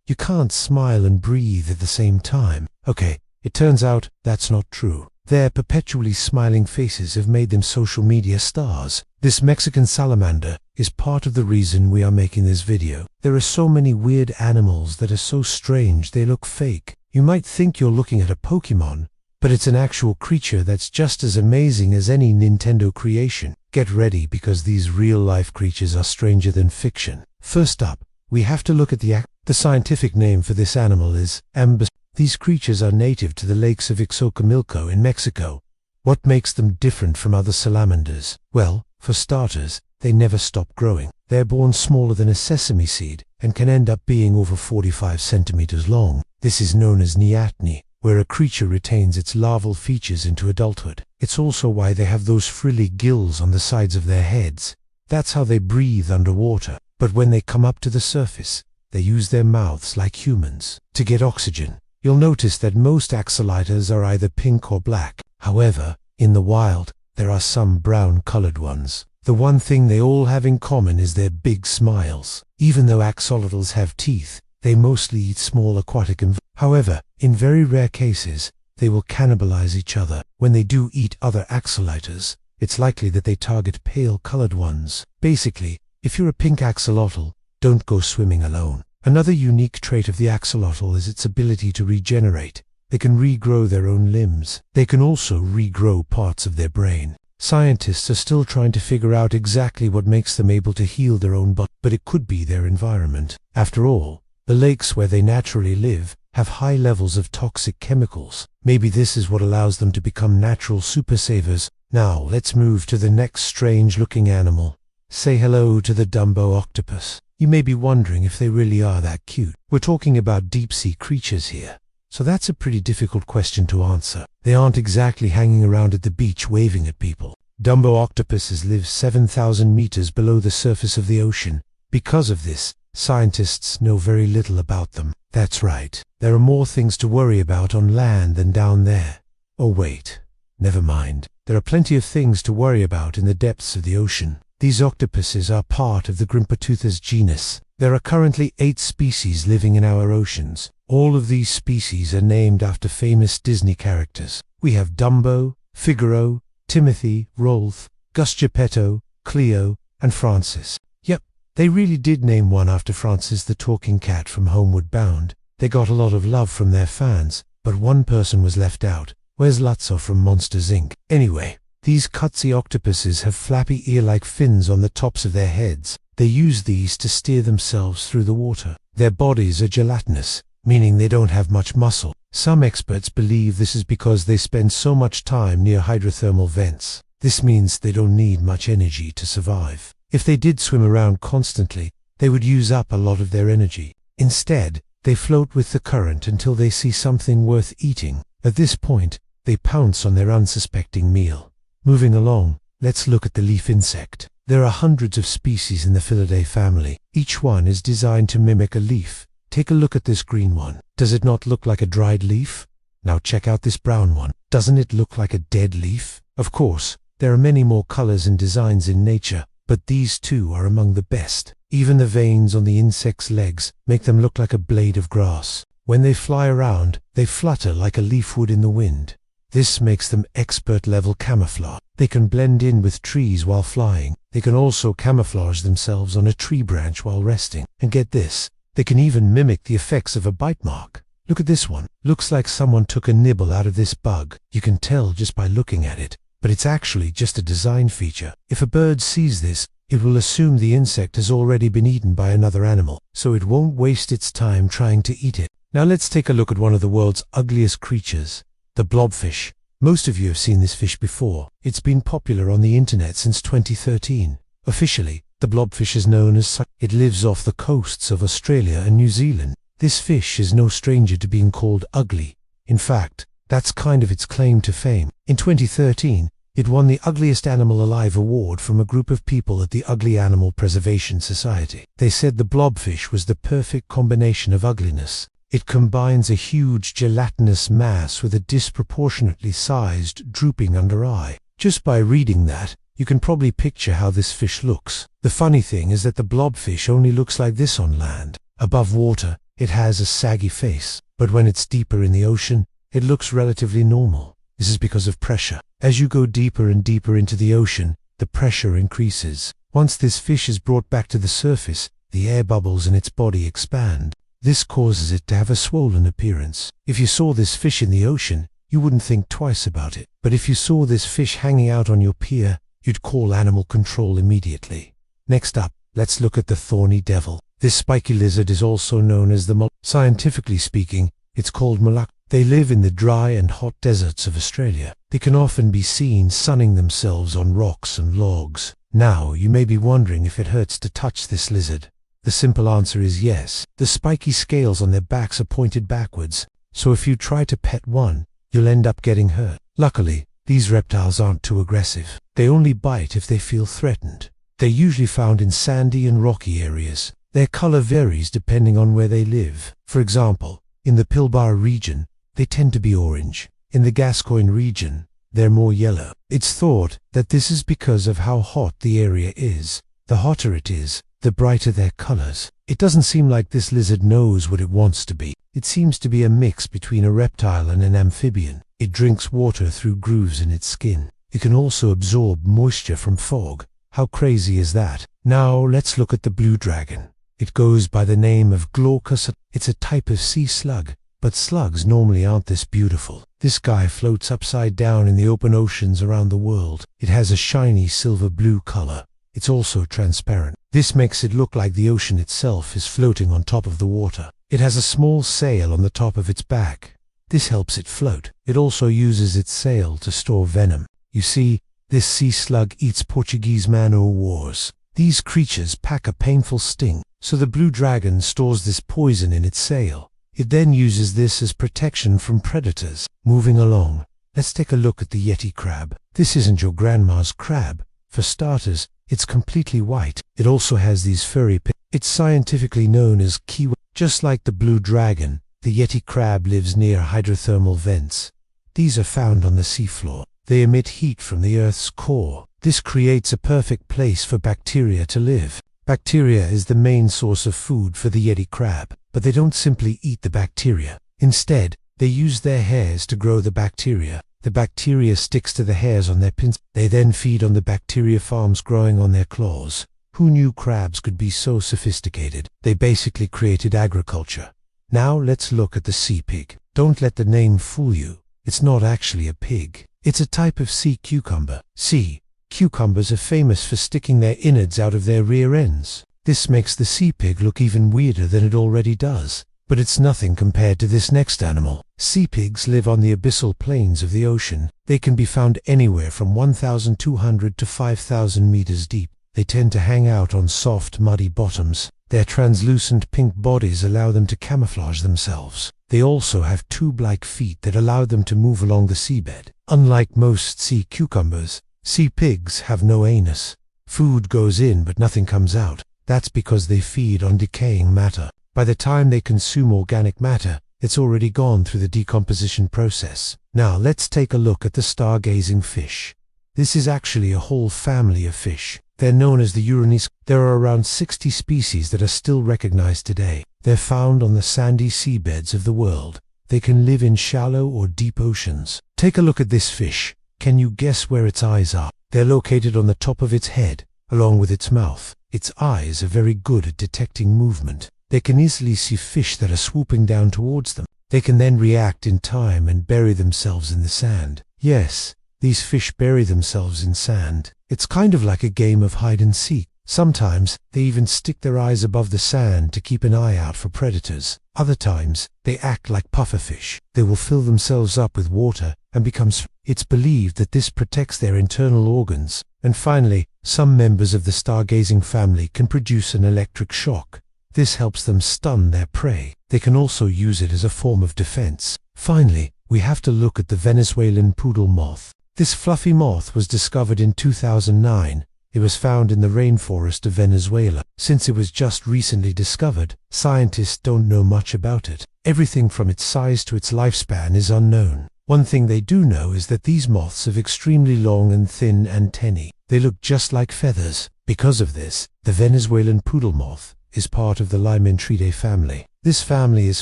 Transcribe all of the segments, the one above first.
You can't smile and breathe at the same time. Okay, it turns out that's not true. Their perpetually smiling faces have made them social media stars. This Mexican salamander is part of the reason we are making this video. There are so many weird animals that are so strange they look fake. You might think you're looking at a Pokemon, but it's an actual creature that's just as amazing as any Nintendo creation. Get ready, because these real-life creatures are stranger than fiction. First up, we have to look at the scientific name for this animal is Ambas. These creatures are native to the lakes of Xochimilco in Mexico. What makes them different from other salamanders? Well, for starters, they never stop growing. They're born smaller than a sesame seed and can end up being over 45 centimeters long. This is known as neoteny, where a creature retains its larval features into adulthood. It's also why they have those frilly gills on the sides of their heads. That's how they breathe underwater. But when they come up to the surface, they use their mouths like humans to get oxygen. You'll notice that most axolotls are either pink or black. However, in the wild, there are some brown-colored ones. The one thing they all have in common is their big smiles. Even though axolotls have teeth, they mostly eat small aquatic invertebrates. However, in very rare cases, they will cannibalize each other. When they do eat other axolotls, it's likely that they target pale-colored ones. Basically, if you're a pink axolotl, don't go swimming alone. Another unique trait of the axolotl is its ability to regenerate. They can regrow their own limbs. They can also regrow parts of their brain. Scientists are still trying to figure out exactly what makes them able to heal their own body, but it could be their environment. After all, the lakes where they naturally live have high levels of toxic chemicals. Maybe this is what allows them to become natural super savers. Now, let's move to the next strange-looking animal. Say hello to the Dumbo octopus. You may be wondering if they really are that cute. We're talking about deep-sea creatures here, so that's a pretty difficult question to answer. They aren't exactly hanging around at the beach waving at people. Dumbo octopuses live 7,000 meters below the surface of the ocean. Because of this, scientists know very little about them. That's right, there are more things to worry about on land than down there. Oh wait, never mind. There are plenty of things to worry about in the depths of the ocean. These octopuses are part of the Grimpoteuthis genus. There are currently 8 species living in our oceans. All of these species are named after famous Disney characters. We have Dumbo, Figaro, Timothy, Rolf, Gus Geppetto, Cleo, and Francis. Yep, they really did name one after Francis the talking cat from Homeward Bound. They got a lot of love from their fans, but one person was left out. Where's Lutzo from Monsters Inc? Anyway, these cutsy octopuses have flappy ear-like fins on the tops of their heads. They use these to steer themselves through the water. Their bodies are gelatinous, meaning they don't have much muscle. Some experts believe this is because they spend so much time near hydrothermal vents. This means they don't need much energy to survive. If they did swim around constantly, they would use up a lot of their energy. Instead, they float with the current until they see something worth eating. At this point, they pounce on their unsuspecting meal. Moving along, let's look at the leaf insect. There are hundreds of species in the Felidae family. Each one is designed to mimic a leaf. Take a look at this green one. Does it not look like a dried leaf? Now check out this brown one. Doesn't it look like a dead leaf? Of course, there are many more colors and designs in nature, but these two are among the best. Even the veins on the insect's legs make them look like a blade of grass. When they fly around, they flutter like a leaf would in the wind. This makes them expert-level camouflage. They can blend in with trees while flying. They can also camouflage themselves on a tree branch while resting. And get this, they can even mimic the effects of a bite mark. Look at this one. Looks like someone took a nibble out of this bug. You can tell just by looking at it, but it's actually just a design feature. If a bird sees this, it will assume the insect has already been eaten by another animal, so it won't waste its time trying to eat it. Now let's take a look at one of the world's ugliest creatures, the blobfish. Most of you have seen this fish before. It's been popular on the internet since 2013. Officially, the blobfish is known as such. It lives off the coasts of Australia and New Zealand. This fish is no stranger to being called ugly. In fact, that's kind of its claim to fame. In 2013, it won the Ugliest Animal Alive award from a group of people at the Ugly Animal Preservation Society. They said the blobfish was the perfect combination of ugliness. It combines a huge gelatinous mass with a disproportionately sized, drooping under eye. Just by reading that, you can probably picture how this fish looks. The funny thing is that the blobfish only looks like this on land. Above water, it has a saggy face, but when it's deeper in the ocean, it looks relatively normal. This is because of pressure. As you go deeper and deeper into the ocean, the pressure increases. Once this fish is brought back to the surface, the air bubbles in its body expand. This causes it to have a swollen appearance. If you saw this fish in the ocean, you wouldn't think twice about it. But if you saw this fish hanging out on your pier, you'd call animal control immediately. Next up, let's look at the thorny devil. This spiky lizard is also known as the Scientifically speaking, it's called Malak. They live in the dry and hot deserts of Australia. They can often be seen sunning themselves on rocks and logs. Now, you may be wondering if it hurts to touch this lizard. The simple answer is yes. The spiky scales on their backs are pointed backwards, so if you try to pet one, you'll end up getting hurt. Luckily, these reptiles aren't too aggressive. They only bite if they feel threatened. They're usually found in sandy and rocky areas. Their color varies depending on where they live. For example, in the Pilbara region, they tend to be orange. In the Gascoyne region, they're more yellow. It's thought that this is because of how hot the area is. The hotter it is, the brighter their colors. It doesn't seem like this lizard knows what it wants to be. It seems to be a mix between a reptile and an amphibian. It drinks water through grooves in its skin. It can also absorb moisture from fog. How crazy is that? Now let's look at the blue dragon. It goes by the name of Glaucus. It's a type of sea slug, but slugs normally aren't this beautiful. This guy floats upside down in the open oceans around the world. It has a shiny silver blue color. It's also transparent. This makes it look like the ocean itself is floating on top of the water. It has a small sail on the top of its back. This helps it float. It also uses its sail to store venom. You see, this sea slug eats Portuguese man-o'-wars. These creatures pack a painful sting, so the blue dragon stores this poison in its sail. It then uses this as protection from predators. Moving along, let's take a look at the Yeti crab. This isn't your grandma's crab. For starters, it's completely white. It also has these furry pits. It's scientifically known as kiwi. Just like the blue dragon, the Yeti crab lives near hydrothermal vents. These are found on the seafloor. They emit heat from the Earth's core. This creates a perfect place for bacteria to live. Bacteria is the main source of food for the Yeti crab, but they don't simply eat the bacteria. Instead, they use their hairs to grow the bacteria. The bacteria sticks to the hairs on their pins. They then feed on the bacteria farms growing on their claws. Who knew crabs could be so sophisticated? They basically created agriculture. Now let's look at the sea pig. Don't let the name fool you. It's not actually a pig. It's a type of sea cucumber. Sea cucumbers are famous for sticking their innards out of their rear ends. This makes the sea pig look even weirder than it already does. But it's nothing compared to this next animal. Sea pigs live on the abyssal plains of the ocean. They can be found anywhere from 1,200 to 5,000 meters deep. They tend to hang out on soft, muddy bottoms. Their translucent pink bodies allow them to camouflage themselves. They also have tube-like feet that allow them to move along the seabed. Unlike most sea cucumbers, sea pigs have no anus. Food goes in but nothing comes out. That's because they feed on decaying matter. By the time they consume organic matter, it's already gone through the decomposition process. Now let's take a look at the stargazing fish. This is actually a whole family of fish. They're known as the Uranus. There are around 60 species that are still recognized today. They're found on the sandy seabeds of the world. They can live in shallow or deep oceans. Take a look at this fish. Can you guess where its eyes are? They're located on the top of its head, along with its mouth. Its eyes are very good at detecting movement. They can easily see fish that are swooping down towards them. They can then react in time and bury themselves in the sand. Yes, these fish bury themselves in sand. It's kind of like a game of hide and seek. Sometimes, they even stick their eyes above the sand to keep an eye out for predators. Other times, they act like pufferfish. They will fill themselves up with water and become It's believed that this protects their internal organs. And finally, some members of the stargazing family can produce an electric shock. This helps them stun their prey. They can also use it as a form of defense. Finally, we have to look at the Venezuelan poodle moth. This fluffy moth was discovered in 2009. It was found in the rainforest of Venezuela. Since it was just recently discovered, scientists don't know much about it. Everything from its size to its lifespan is unknown. One thing they do know is that these moths have extremely long and thin antennae. They look just like feathers. Because of this, the Venezuelan poodle moth is part of the Limentridae family. This family is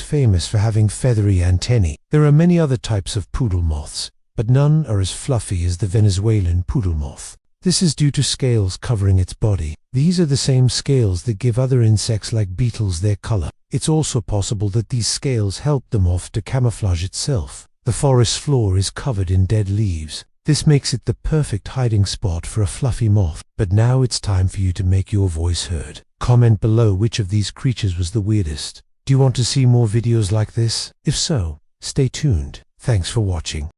famous for having feathery antennae. There are many other types of poodle moths, but none are as fluffy as the Venezuelan poodle moth. This is due to scales covering its body. These are the same scales that give other insects like beetles their color. It's also possible that these scales help the moth to camouflage itself. The forest floor is covered in dead leaves. This makes it the perfect hiding spot for a fluffy moth. But now it's time for you to make your voice heard. Comment below which of these creatures was the weirdest. Do you want to see more videos like this? If so, stay tuned. Thanks for watching.